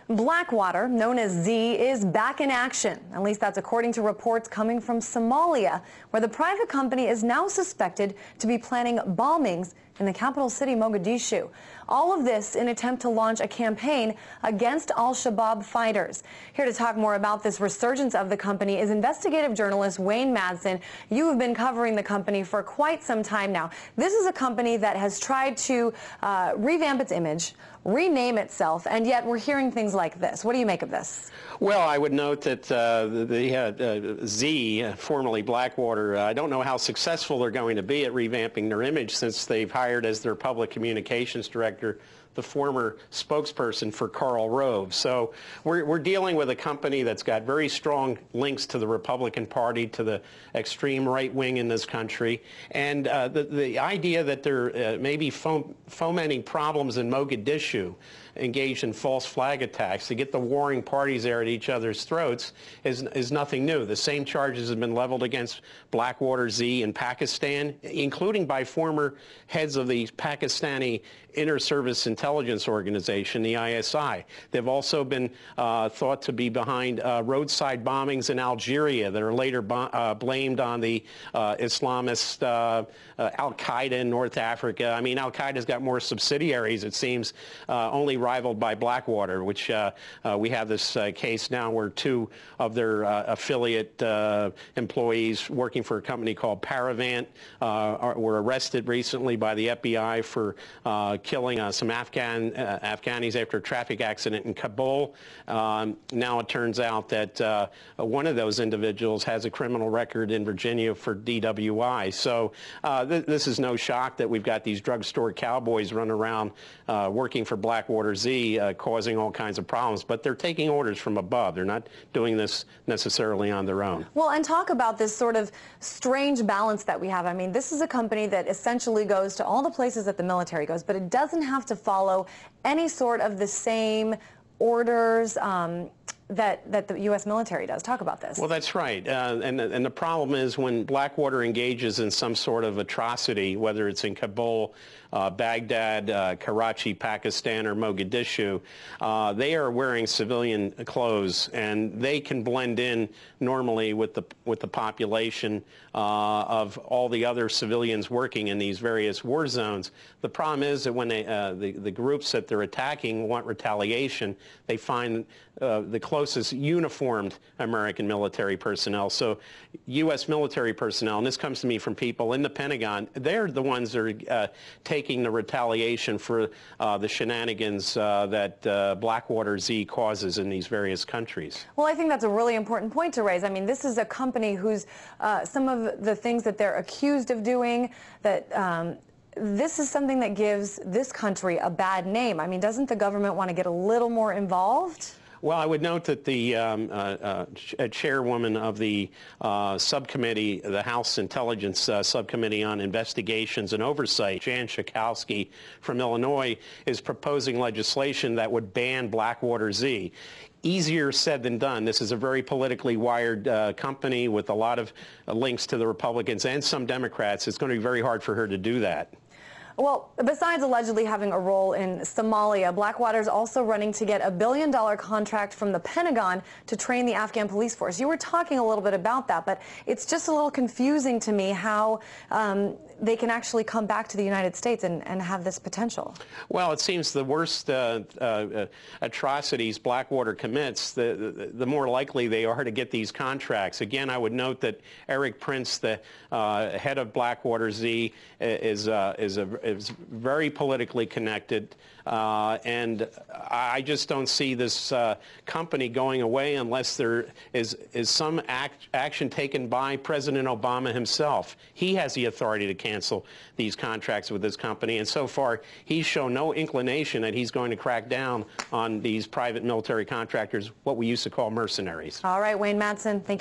Blackwater, known as Z, is back in action. At least that's according to reports coming from Somalia, where the private company is now suspected to be planning bombings in the capital city, Mogadishu. All of this in an attempt to launch a campaign against al-Shabaab fighters. Here to talk more about this resurgence of the company is investigative journalist Wayne Madsen. You have been covering the company for quite some time now. This is a company that has tried to revamp its image, rename itself, and yet we're hearing things like this. What do you make of this? Well, I would note that Z, formerly Blackwater, I don't know how successful they're going to be at revamping their image since they've hired as their public communications director the former spokesperson for Karl Rove. So we're dealing with a company that's got very strong links to the Republican Party, to the extreme right wing in this country. And the idea that they're maybe fomenting problems in Mogadishu, engaged in false flag attacks to get the warring parties there at each other's throats is nothing new. The same charges have been leveled against Blackwater Z in Pakistan, including by former heads of the Pakistani Inter-Service Intelligence Organization, the ISI. They've also been thought to be behind roadside bombings in Algeria that are later blamed on the Islamist Al-Qaeda in North Africa. I mean, Al-Qaeda's got more subsidiaries, it seems, only rivaled by Blackwater, which we have this case now where two of their affiliate employees working for a company called Paravant were arrested recently by the FBI for killing some Afghanis after a traffic accident in Kabul. Now it turns out that one of those individuals has a criminal record in Virginia for DWI. So this is no shock that we've got these drugstore cowboys running around working for Blackwater Z, causing all kinds of problems. But they're taking orders from above. They're not doing this necessarily on their own. Well, and talk about this sort of strange balance that we have. I mean, this is a company that essentially goes to all the places that the military goes, but it doesn't have to follow any sort of the same orders that the U.S. military does. Talk about this. Well, that's right. And the problem is when Blackwater engages in some sort of atrocity, whether it's in Kabul, Baghdad, Karachi, Pakistan, or Mogadishu, they are wearing civilian clothes, and they can blend in normally with the population of all the other civilians working in these various war zones. The problem is that when the groups that they're attacking want retaliation, they find the closest uniformed American military personnel. So U.S. military personnel, and this comes to me from people in the Pentagon, they're the ones that are taking the retaliation for the shenanigans that Blackwater Z causes in these various countries. Well, I think that's a really important point to raise. I mean, this is a company whose some of the things that they're accused of doing, that this is something that gives this country a bad name. I mean, doesn't the government want to get a little more involved? Well, I would note that the chairwoman of the subcommittee, the House Intelligence Subcommittee on Investigations and Oversight, Jan Schakowsky from Illinois, is proposing legislation that would ban Blackwater Z. Easier said than done. This is a very politically wired company with a lot of links to the Republicans and some Democrats. It's going to be very hard for her to do that. Well, besides allegedly having a role in Somalia, Blackwater's also running to get a $1 billion contract from the Pentagon to train the Afghan police force. You were talking a little bit about that, but it's just a little confusing to me how they can actually come back to the United States and have this potential. Well, it seems the worst atrocities Blackwater commits, the more likely they are to get these contracts. Again, I would note that Eric Prince, the head of Blackwater Z, is very politically connected, and I just don't see this company going away unless there is some action taken by President Obama himself. He has the authority to cancel these contracts with this company, and so far he's shown no inclination that he's going to crack down on these private military contractors, what we used to call mercenaries. All right, Wayne Madsen, thank you.